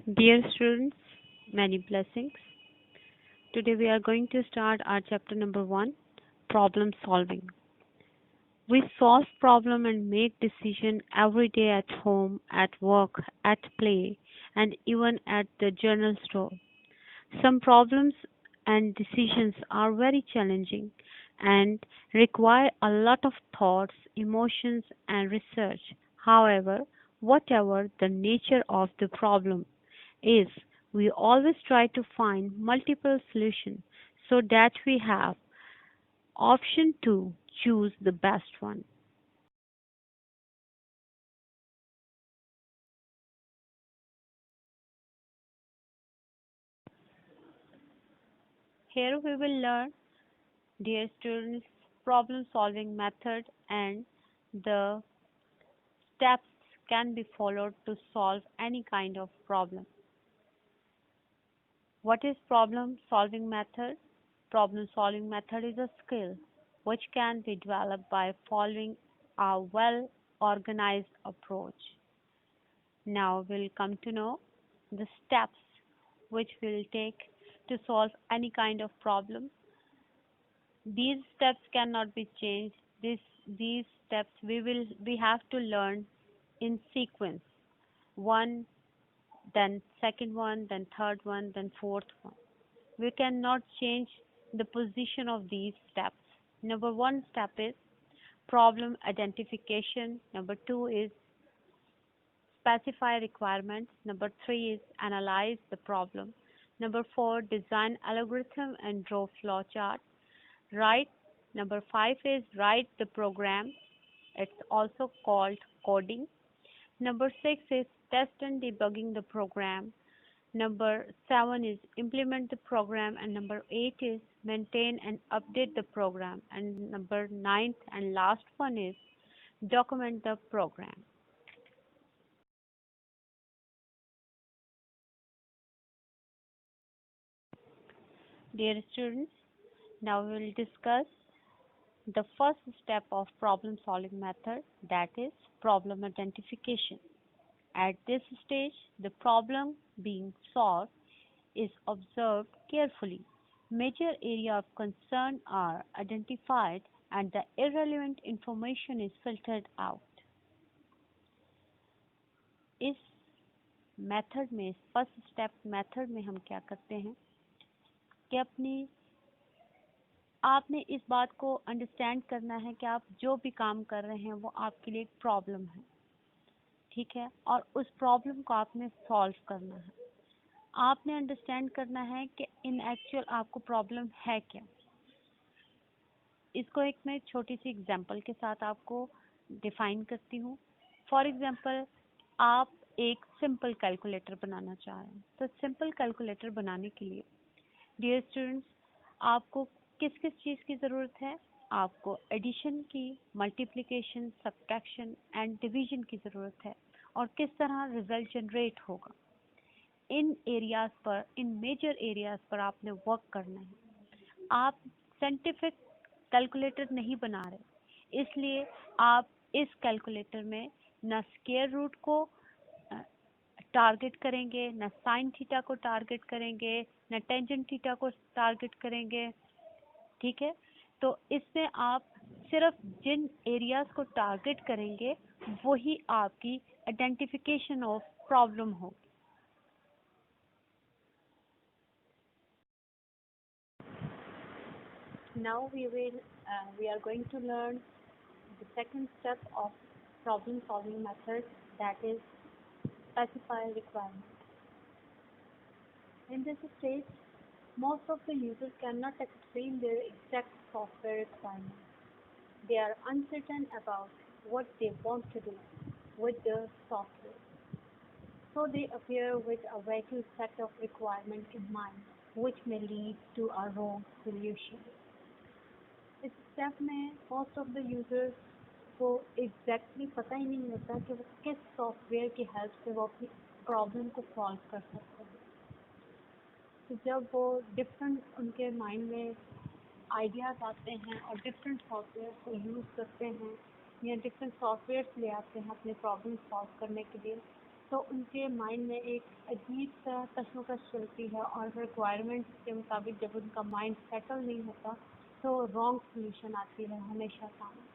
Dear students, many blessings. Today we are going to start our chapter number 1, problem solving. We solve problem and make decision every day at home, at work, at play, and even at the journal store. Some problems and decisions are very challenging and require a lot of thoughts, emotions, and research. However, whatever the nature of the problem is, we always try to find multiple solutions so that we have option to choose the best one. Here we will learn, dear students, problem solving method and the steps can be followed to solve any kind of problem. What is problem solving method? Problem solving method is a skill which can be developed by following a well organized approach. Now we'll come to know the steps which we'll take to solve any kind of problem. These steps cannot be changed. These steps we have to learn in sequence. One, then second one, then third one, then fourth one. We cannot change the position of these steps. Number one step is problem identification. Number two is specify requirements. Number three is analyze the problem. Number four, design algorithm and draw flowchart. Write. Number five is write the program. It's also called coding. Number six is test and debugging the program. Number seven is implement the program, and number eight is maintain and update the program, and number ninth and last one is document the program. Dear students, now we will discuss the first step of problem solving method, that is problem identification. At this stage, the problem being solved is observed carefully. Major areas of concern are identified and the irrelevant information is filtered out. इस method में first step method में हम क्या करते हैं कि आपने इस बात को अंडरस्टैंड करना है कि आप जो भी काम कर रहे हैं वो आपके लिए एक प्रॉब्लम है, ठीक है, और उस प्रॉब्लम को आपने सॉल्व करना है। आपने अंडरस्टैंड करना है कि इन एक्चुअल आपको प्रॉब्लम है क्या। इसको एक मैं छोटी सी एग्जांपल के साथ आपको डिफाइन करती हूँ। फॉर एग्जांपल, आप एक सिंपल कैलकुलेटर बनाना चाह रहे हैं। तो सिंपल कैलकुलेटर बनाने के लिए डियर स्टूडेंट्स, आपको किस किस चीज़ की ज़रूरत है? आपको एडिशन की, मल्टीप्लिकेशन, सब्ट्रैक्शन एंड डिवीजन की ज़रूरत है, और किस तरह रिजल्ट जनरेट होगा। इन एरियाज़ पर, इन मेजर एरियाज़ पर आपने वर्क करना है। आप साइंटिफिक कैलकुलेटर नहीं बना रहे, इसलिए आप इस कैलकुलेटर में न स्क्वायर रूट को टारगेट करेंगे, न साइन थीटा को टारगेट करेंगे, न टेंजेंट थीटा को टारगेट करेंगे, ठीक है। तो इसमें आप सिर्फ जिन एरियाज को टारगेट करेंगे वही आपकी आइडेंटिफिकेशन ऑफ प्रॉब्लम हो। Now we are going to learn the second step of problem solving method, that is specify requirement. In this stage, most of the users cannot explain their exact software requirements. They are uncertain about what they want to do with the software. So they appear with a vague set of requirements in mind, which may lead to a wrong solution. इस step में most of the users को exactly पता ही नहीं होता कि वो किस software की हेल्प से वो अपनी प्रॉब्लम को सॉल्व कर सकते हैं। तो जब वो डिफरेंट उनके माइंड में आइडियाज़ आते हैं और डिफरेंट सॉफ्टवेयर को यूज़ करते हैं या डिफरेंट सॉफ्टवेयर ले आते हैं अपने प्रॉब्लम सॉल्व करने के लिए, तो उनके माइंड में एक अजीब सा कशमकश चलती है और रिक्वायरमेंट्स के मुताबिक जब उनका माइंड सेटल नहीं होता तो रॉन्ग सोल्यूशन आती है हमेशा सामने।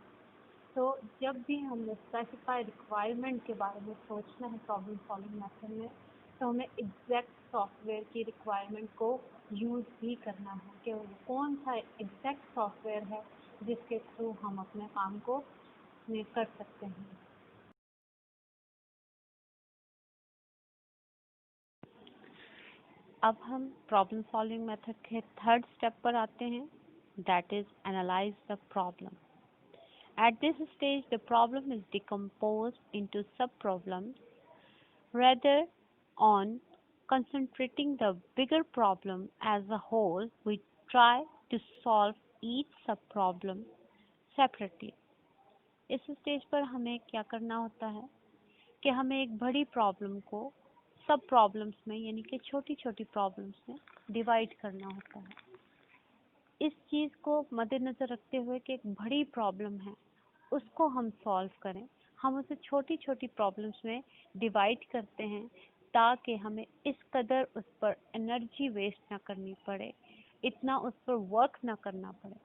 तो जब भी हमें स्पेसिफाई रिक्वायरमेंट के बारे में सोचना है प्रॉब्लम सॉल्विंग मेथड में, तो हमें एग्जैक्ट सॉफ्टवेयर की रिक्वायरमेंट को यूज़ भी करना है कि कौन सा एग्जैक्ट सॉफ्टवेयर है जिसके थ्रू हम अपने काम को कर सकते हैं। अब हम प्रॉब्लम सॉल्विंग मेथड के थर्ड स्टेप पर आते हैं, that is analyse the problem. At this stage, the problem is decomposed into sub-problems. Rather on concentrating the bigger problem as a whole, we try to solve each sub-problem separately. इस stage पर हमें क्या करना होता है कि हमें एक बड़ी प्रॉब्लम को सब प्रॉब्लम्स में यानी कि छोटी छोटी प्रॉब्लम्स में डिवाइड करना होता है। इस चीज़ को मद्देनज़र रखते हुए कि एक बड़ी प्रॉब्लम है उसको हम सॉल्व करें, हम उसे छोटी छोटी प्रॉब्लम्स में डिवाइड करते हैं ताकि हमें इस कदर उस पर एनर्जी वेस्ट ना करनी पड़े, इतना उस पर वर्क ना करना पड़े।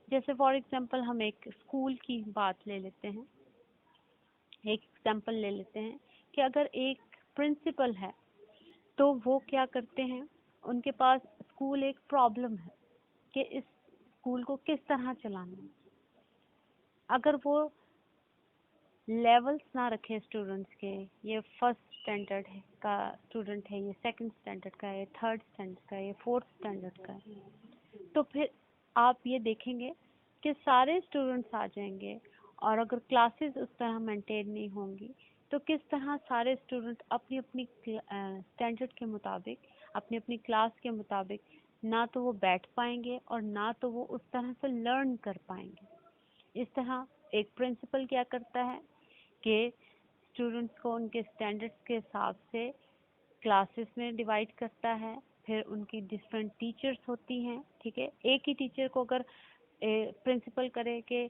जैसे फॉर एग्जांपल हम एक स्कूल की बात ले लेते हैं, एक एग्जांपल ले लेते हैं कि अगर एक प्रिंसिपल है तो वो क्या करते हैं, उनके पास स्कूल एक प्रॉब्लम है कि इस स्कूल को किस तरह चलाना है। अगर वो लेवल्स ना रखे स्टूडेंट्स के, ये फर्स्ट स्टैंडर्ड का स्टूडेंट है, ये सेकंड स्टैंडर्ड का है, थर्ड स्टैंडर्ड का है, ये फोर्थ स्टैंडर्ड का है, तो फिर आप ये देखेंगे कि सारे स्टूडेंट्स आ जाएंगे और अगर क्लासेस उस तरह मेंटेन नहीं होंगी तो किस तरह सारे स्टूडेंट अपनी अपनी स्टैंडर्ड के मुताबिक, अपनी अपनी क्लास के मुताबिक ना तो वो बैठ पाएंगे और ना तो वो उस तरह से लर्न कर पाएंगे। इस तरह एक प्रिंसिपल क्या करता है कि स्टूडेंट्स को उनके स्टैंडर्ड्स के हिसाब से क्लासेस में डिवाइड करता है, फिर उनकी डिफरेंट टीचर्स होती हैं, ठीक है। एक ही टीचर को अगर प्रिंसिपल करे कि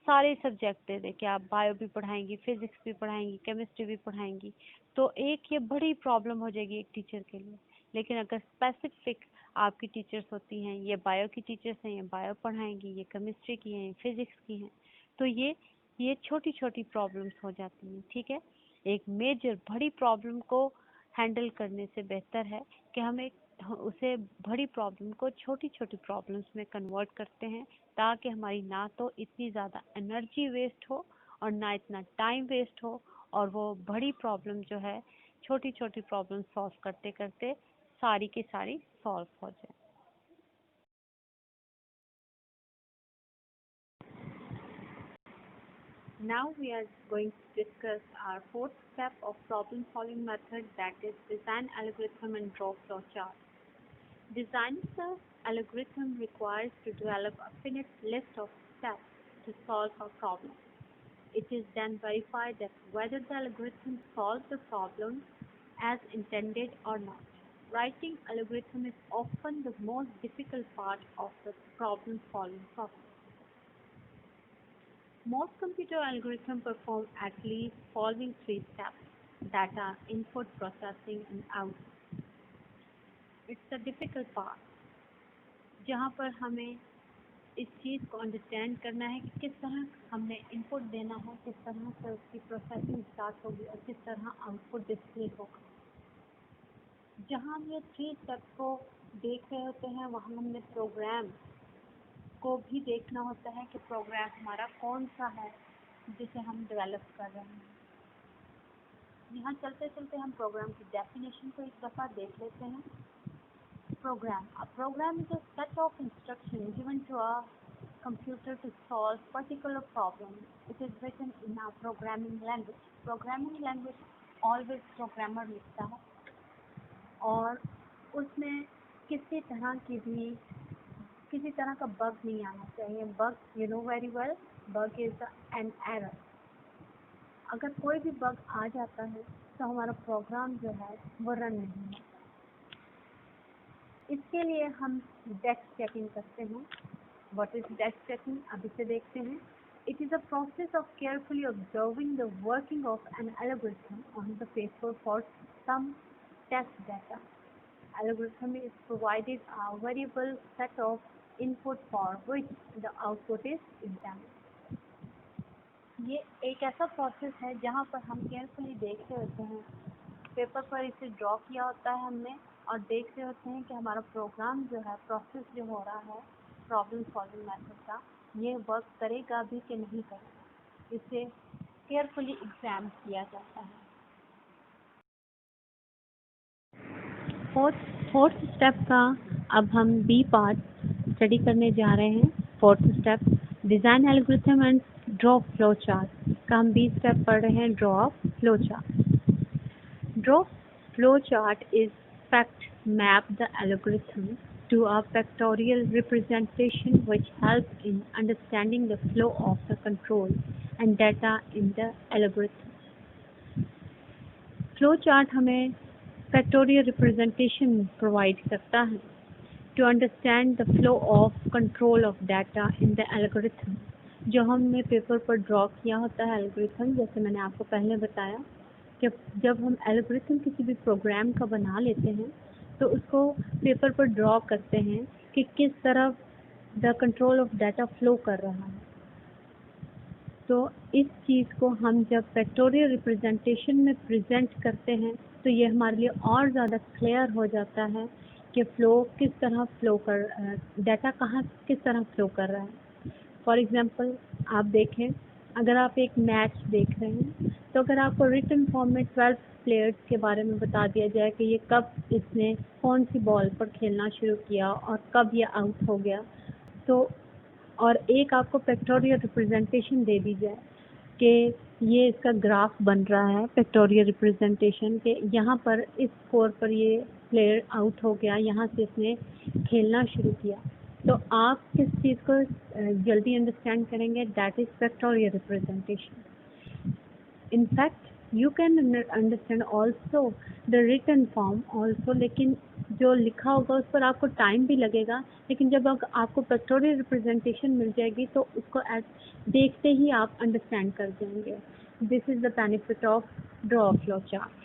सारे सब्जेक्ट दे दे कि आप बायो भी पढ़ाएंगी, फिजिक्स भी पढ़ाएंगी, केमिस्ट्री भी पढ़ाएंगी, तो एक ये बड़ी प्रॉब्लम हो जाएगी एक टीचर के लिए। लेकिन अगर स्पेसिफिक आपकी टीचर्स होती हैं, ये बायो की टीचर्स हैं, ये बायो पढ़ाएंगी, ये केमिस्ट्री की हैं, ये फिजिक्स की हैं, तो ये छोटी छोटी प्रॉब्लम्स हो जाती हैं, ठीक है। एक मेजर बड़ी प्रॉब्लम को हैंडल करने से बेहतर है कि हम उसे बड़ी प्रॉब्लम को छोटी छोटी प्रॉब्लम्स में कन्वर्ट करते हैं ताकि हमारी ना तो इतनी ज़्यादा एनर्जी वेस्ट हो और ना इतना टाइम वेस्ट हो, और वो बड़ी प्रॉब्लम जो है छोटी छोटी प्रॉब्लम सॉल्व करते करते सारी की सारी सॉल्व हो जाए। Now we are going to discuss our fourth step of problem solving method, that is design algorithm and draw flowchart. Designing the algorithm requires to develop a finite list of steps to solve a problem. It is then verified that whether the algorithm solves the problem as intended or not. Writing algorithm is often the most difficult part of the problem solving process. Most computer algorithms perform at least following three steps, that are input, processing and output. It's the difficult part, जहाँ पर हमें इस चीज़ को understand करना है कि किस तरह हमने इनपुट देना है, किस तरह से उसकी प्रोसेसिंग स्टार्ट होगी और किस तरह आउटपुट डिस्प्ले होगा। जहाँ हम ये थ्री स्टेप्स को देख रहे होते हैं वहाँ हमने प्रोग्राम को भी देखना होता है कि प्रोग्राम हमारा कौन सा है जिसे हम डेवलप कर रहे हैं। यहाँ चलते चलते हम प्रोग्राम की डेफिनेशन को एक दफ़ा देख लेते हैं। Program. A program is a set of instructions given to a computer to solve particular problem. It is written in a programming language. Programming language always programmer लिखता है और उसमें किसी तरह का बग नहीं आना चाहिए। Bug, you know very well, bug is an error. अगर कोई भी बग आ जाता है तो हमारा प्रोग्राम जो है वो रन नहीं है। इसके लिए हम डेप्थ चेकिंग करते हैं। व्हाट इज डेप्थ चेकिंग, अब इसे देखते हैं। It is a process of carefully observing the working of an algorithm on the paper for some test data. Algorithm is provided a variable set of input for which the output is examined. ये एक ऐसा process है जहाँ पर हम carefully देखते होते हैं, पेपर पर इसे ड्रॉ किया होता है हमने, और देख रहे होते हैं कि हमारा प्रोग्राम जो है, प्रोसेस जो हो रहा है प्रॉब्लम सॉल्विंग मेथड का, ये वर्क करेगा भी कि नहीं करेगा, इसे केयरफुली एग्जाम किया जाता है। फोर्थ स्टेप का अब हम बी पार्ट स्टडी करने जा रहे हैं। Fourth step design algorithm and draw flow chart का हम बी स्टेप पढ़ रहे हैं, draw flow chart. Draw flow chart is fact map the algorithm to a pictorial representation which helps in understanding the flow of the control and data in the algorithm. Flow chart हमें pictorial representation provide करता है to understand the flow of control of data in the algorithm, जो हमने paper पर draw किया होता है algorithm. जैसे मैंने आपको पहले बताया कि जब हम एल्गोरिथम किसी भी प्रोग्राम का बना लेते हैं तो उसको पेपर पर ड्रॉ करते हैं कि किस तरह the control of data flow कर रहा है। तो इस चीज़ को हम जब पिक्टोरियल रिप्रेजेंटेशन में प्रेजेंट करते हैं तो ये हमारे लिए और ज़्यादा क्लियर हो जाता है कि फ़्लो किस तरह फ्लो कर, डाटा कहाँ किस तरह फ्लो कर रहा है। फॉर एग्ज़ाम्पल आप देखें, अगर आप एक मैच देख रहे हैं तो अगर आपको रिटन फॉर्म में 12 प्लेयर्स के बारे में बता दिया जाए कि ये कब इसने कौन सी बॉल पर खेलना शुरू किया और कब ये आउट हो गया, तो और एक आपको पिक्टोरियल रिप्रेजेंटेशन दे दी जाए कि ये इसका ग्राफ बन रहा है पिक्टोरियल रिप्रेजेंटेशन के, यहाँ पर इस स्कोर पर ये प्लेयर आउट हो गया, यहाँ से इसने खेलना शुरू किया, तो आप किस चीज़ को जल्दी अंडरस्टैंड करेंगे? That is pictorial representation. In fact you can understand also the written form also, लेकिन जो लिखा होगा उस पर आपको टाइम भी लगेगा, लेकिन जब आपको पिक्टोरियल रिप्रेजेंटेशन मिल जाएगी तो उसको देखते ही आप अंडरस्टैंड कर जाएंगे। This is the benefit of draw flow chart.